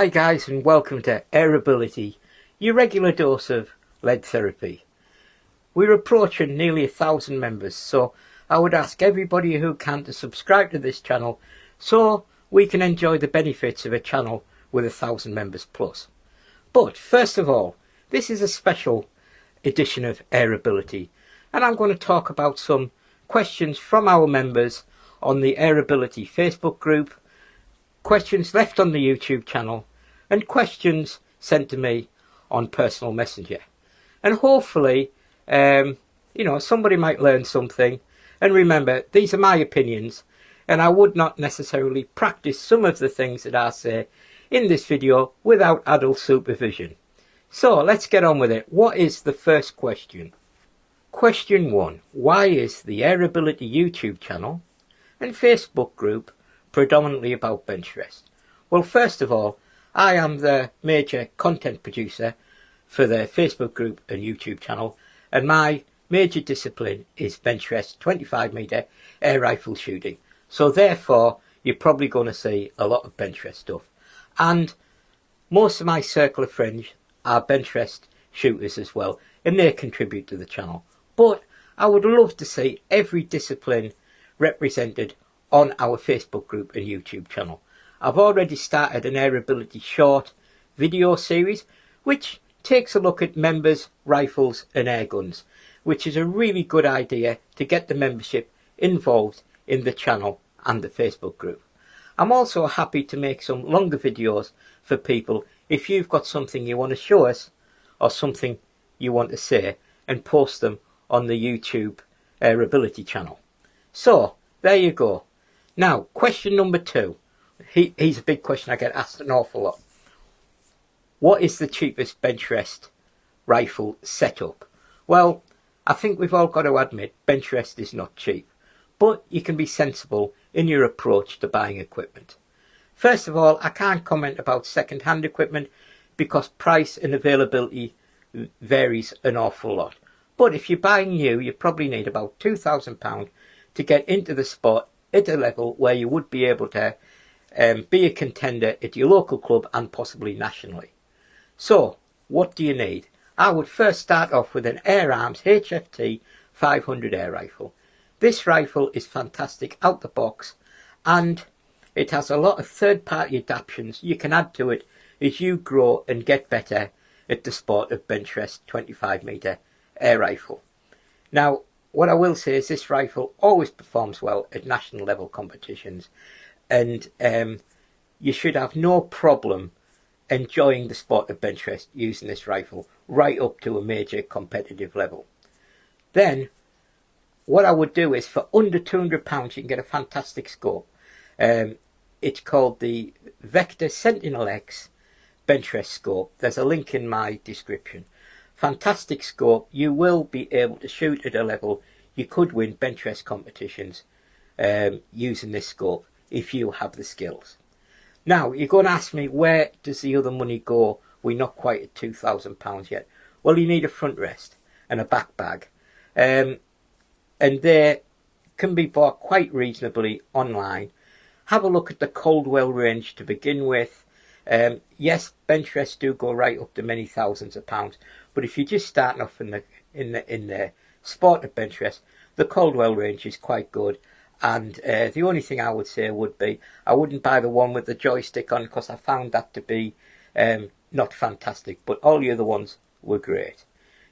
Hi guys, and welcome to AirAbility, your regular dose of lead therapy. We're approaching nearly 1,000 members, so I would ask everybody who can to subscribe to this channel so we can enjoy the benefits of a channel with 1,000 members plus. But first of all, this is a special edition of AirAbility, and I'm going to talk about some questions from our members on the AirAbility Facebook group, questions left on the YouTube channel, and questions sent to me on personal messenger. And hopefully, somebody might learn something. And remember, these are my opinions, and I would not necessarily practice some of the things that I say in this video without adult supervision. So let's get on with it. What is the first question? Question 1. Why is the AirAbility YouTube channel and Facebook group predominantly about Benchrest? Well, first of all, I am the major content producer for the Facebook group and YouTube channel, and my major discipline is Benchrest 25mm air rifle shooting. So therefore, you're probably going to see a lot of Benchrest stuff. And most of my circle of friends are Benchrest shooters as well, and they contribute to the channel. But I would love to see every discipline represented on our Facebook group and YouTube channel. I've already started an AirAbility short video series which takes a look at members, rifles and airguns, which is a really good idea to get the membership involved in the channel and the Facebook group. I'm also happy to make some longer videos for people if you've got something you want to show us or something you want to say, and post them on the YouTube AirAbility channel. So there you go. Now, question number 2. Here's a big question I get asked an awful lot. What is the cheapest Benchrest rifle setup? Well, I think we've all got to admit Benchrest is not cheap, but you can be sensible in your approach to buying equipment. First of all, I can't comment about second-hand equipment because price and availability varies an awful lot. But if you're buying new, you probably need about £2,000 to get into the sport at a level where you would be able to be a contender at your local club and possibly nationally. So, what do you need? I would first start off with an Air Arms HFT 500 air rifle. This rifle is fantastic out the box, and it has a lot of third-party adaptions you can add to it as you grow and get better at the sport of Benchrest 25mm air rifle. Now, what I will say is this rifle always performs well at national level competitions, and you should have no problem enjoying the sport of Benchrest using this rifle right up to a major competitive level. Then what I would do is, for under £200 you can get a fantastic scope. It's called the Vector Sentinel-X Benchrest scope. There's a link in my description. Fantastic scope. You will be able to shoot at a level you could win Benchrest competitions using this scope if you have the skills. Now, you're going to ask me, where does the other money go? We're not quite at £2,000 yet. Well, you need a front rest and a back bag. And they can be bought quite reasonably online. Have a look at the Coldwell range to begin with. Yes, Benchrest do go right up to many thousands of pounds, but if you're just starting off in the sport of Benchrest, the Coldwell range is quite good. And the only thing I would say would be, I wouldn't buy the one with the joystick on, because I found that to be not fantastic, but all the other ones were great.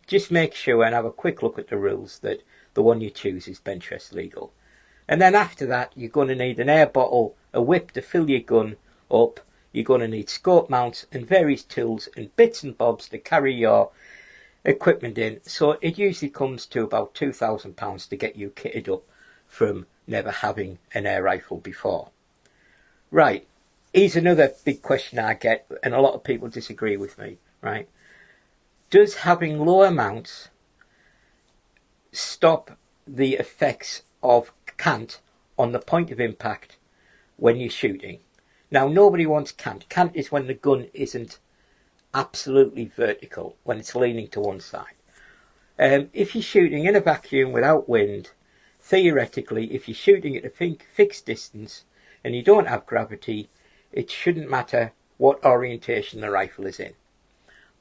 Just make sure and have a quick look at the rules that the one you choose is Benchrest legal. And then after that, you're going to need an air bottle, a whip to fill your gun up. You're going to need scope mounts and various tools and bits and bobs to carry your equipment in. So it usually comes to about £2,000 to get you kitted up from never having an air rifle before. Right, here's another big question I get, and a lot of people disagree with me, right? Does having lower mounts stop the effects of cant on the point of impact when you're shooting? Now, nobody wants cant. Cant is when the gun isn't absolutely vertical, when it's leaning to one side. If you're shooting in a vacuum without wind, theoretically, if you're shooting at a fixed distance and you don't have gravity, it shouldn't matter what orientation the rifle is in.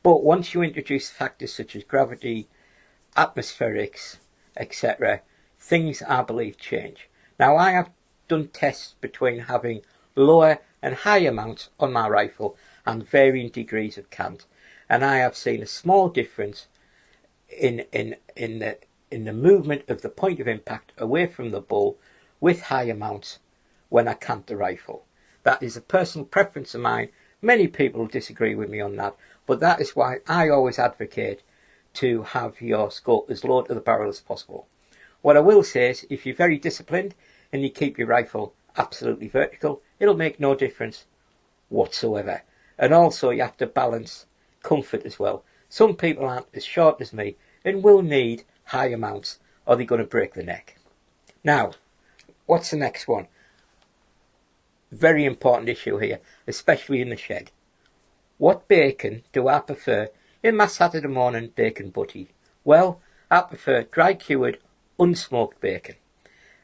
But once you introduce factors such as gravity, atmospherics, etc., things I believe change. Now I have done tests between having lower and higher mounts on my rifle and varying degrees of cant, and I have seen a small difference in the movement of the point of impact away from the bull with higher mounts when I cant the rifle. That is a personal preference of mine. Many people disagree with me on that, but that is why I always advocate to have your scope as low to the barrel as possible. What I will say is, if you're very disciplined and you keep your rifle absolutely vertical, it'll make no difference whatsoever. And also you have to balance comfort as well. Some people aren't as short as me and will need higher mounts, or they're going to break the neck. Now, what's the next one? Very important issue here, especially in the shed. What bacon do I prefer in my Saturday morning bacon butty? Well, I prefer dry cured, unsmoked bacon.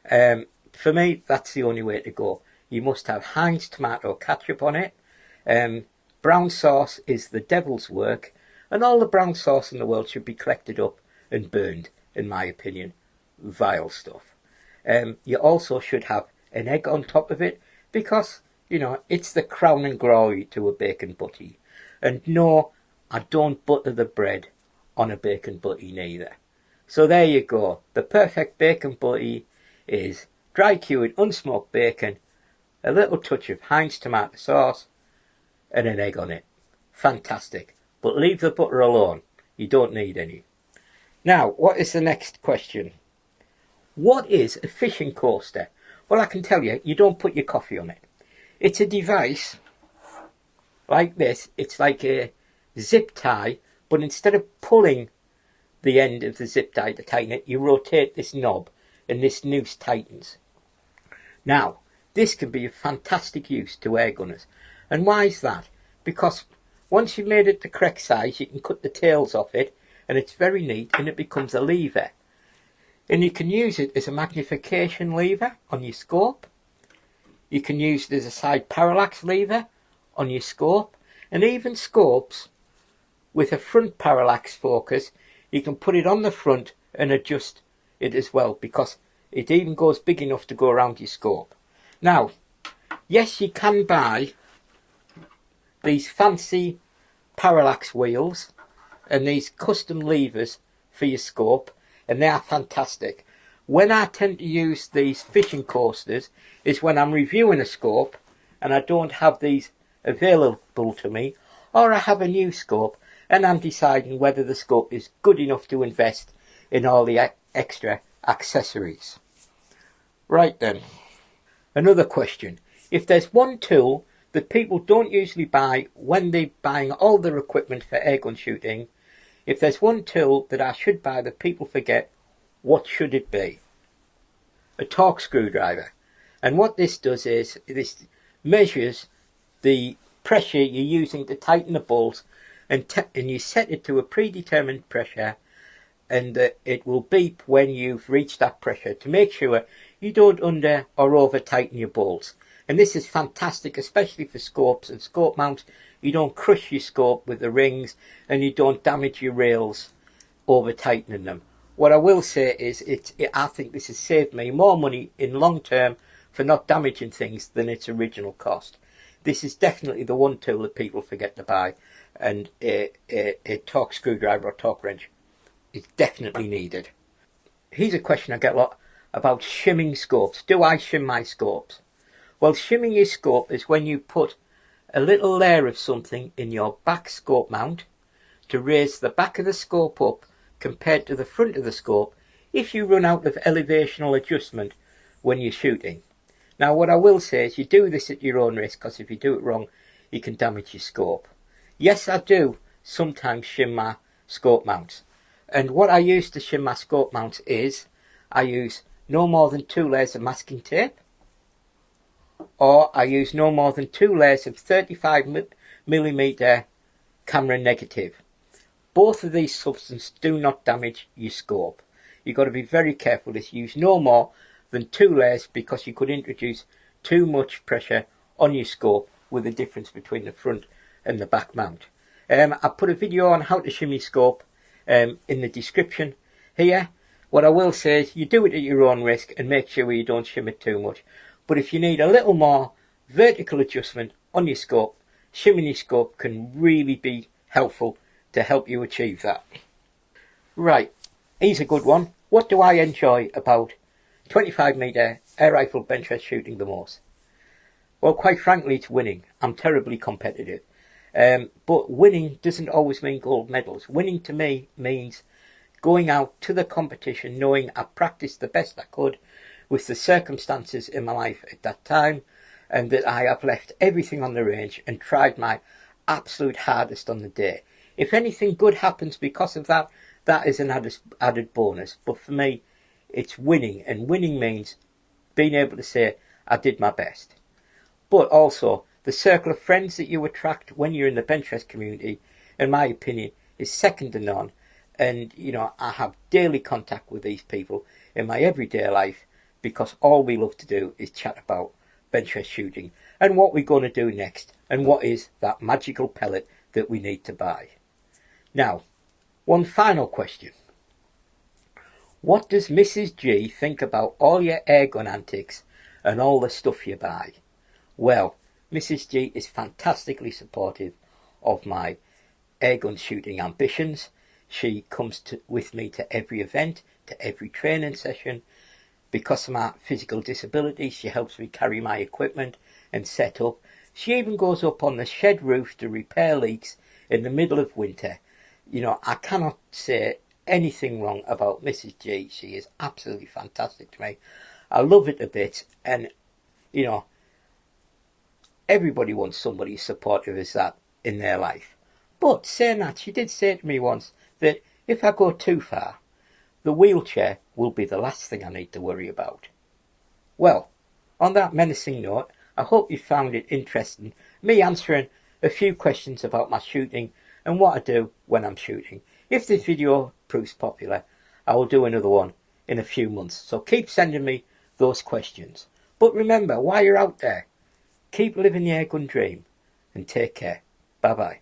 For me, that's the only way to go. You must have Heinz tomato ketchup on it. Brown sauce is the devil's work, and all the brown sauce in the world should be collected up and burned, in my opinion. Vile stuff. You also should have an egg on top of it, because, you know, it's the crown and glory to a bacon butty. And no, I don't butter the bread on a bacon butty neither. So there you go. The perfect bacon butty is dry cured unsmoked bacon, a little touch of Heinz tomato sauce, and an egg on it. Fantastic. But leave the butter alone. You don't need any. Now, what is the next question? What is a fishing coaster? Well, I can tell you, you don't put your coffee on it. It's a device like this. It's like a zip tie, but instead of pulling the end of the zip tie to tighten it, you rotate this knob and this noose tightens. Now, this can be of fantastic use to air gunners. And why is that? Because once you've made it the correct size, you can cut the tails off it, and it's very neat, and it becomes a lever. And you can use it as a magnification lever on your scope. You can use it as a side parallax lever on your scope. And even scopes with a front parallax focus, you can put it on the front and adjust it as well, because it even goes big enough to go around your scope. Now, yes, you can buy these fancy parallax wheels and these custom levers for your scope, and they are fantastic. When I tend to use these fishing coasters is when I'm reviewing a scope and I don't have these available to me, or I have a new scope and I'm deciding whether the scope is good enough to invest in all the extra accessories. Right then, another question. If there's one tool that people don't usually buy when they're buying all their equipment for airgun shooting, if there's one tool that I should buy that people forget, what should it be? A torque screwdriver. And what this does is, this measures the pressure you're using to tighten the bolts, and you set it to a predetermined pressure, and it will beep when you've reached that pressure to make sure you don't under or over tighten your bolts. And this is fantastic, especially for scopes and scope mounts. You don't crush your scope with the rings, and you don't damage your rails over tightening them. What I will say is, I think this has saved me more money in long term for not damaging things than its original cost. This is definitely the one tool that people forget to buy, and a torque screwdriver or torque wrench is definitely needed. Here's a question I get a lot about shimming scopes. Do I shim my scopes? Well, shimming your scope is when you put a little layer of something in your back scope mount to raise the back of the scope up compared to the front of the scope if you run out of elevational adjustment when you're shooting. Now, what I will say is you do this at your own risk, because if you do it wrong, you can damage your scope. Yes, I do sometimes shim my scope mounts. And what I use to shim my scope mounts is I use no more than 2 layers of masking tape, or I use no more than 2 layers of 35mm camera negative. Both of these substances do not damage your scope. You've got to be very careful to use no more than 2 layers, because you could introduce too much pressure on your scope with the difference between the front and the back mount. I put a video on how to shimmy scope in the description here. What I will say is you do it at your own risk and make sure you don't shim it too much. But if you need a little more vertical adjustment on your scope, shimming your scope can really be helpful to help you achieve that. Right, here's a good one. What do I enjoy about 25mm air rifle Benchrest shooting the most? Well, quite frankly, it's winning. I'm terribly competitive. But winning doesn't always mean gold medals. Winning to me means going out to the competition knowing I practiced the best I could with the circumstances in my life at that time, and that I have left everything on the range and tried my absolute hardest on the day. If anything good happens because of that, that is an added bonus. But for me, it's winning, and winning means being able to say I did my best. But also, the circle of friends that you attract when you're in the Benchrest community, in my opinion, is second to none. And, you know, I have daily contact with these people in my everyday life because all we love to do is chat about Benchrest shooting and what we're going to do next and what is that magical pellet that we need to buy. Now, one final question. What does Mrs. G think about all your airgun antics and all the stuff you buy? Well, Mrs. G is fantastically supportive of my airgun shooting ambitions. She comes with me to every event, to every training session. Because of my physical disability, she helps me carry my equipment and set up. She even goes up on the shed roof to repair leaks in the middle of winter. You know, I cannot say anything wrong about Mrs. G. She is absolutely fantastic to me. I love it a bit, and, you know, everybody wants somebody as supportive as that in their life. But saying that, she did say to me once that if I go too far, the wheelchair will be the last thing I need to worry about. Well, on that menacing note, I hope you found it interesting, me answering a few questions about my shooting and what I do when I'm shooting. If this video proves popular, I will do another one in a few months. So keep sending me those questions. But remember, while you're out there, keep living the airgun dream and take care. Bye bye.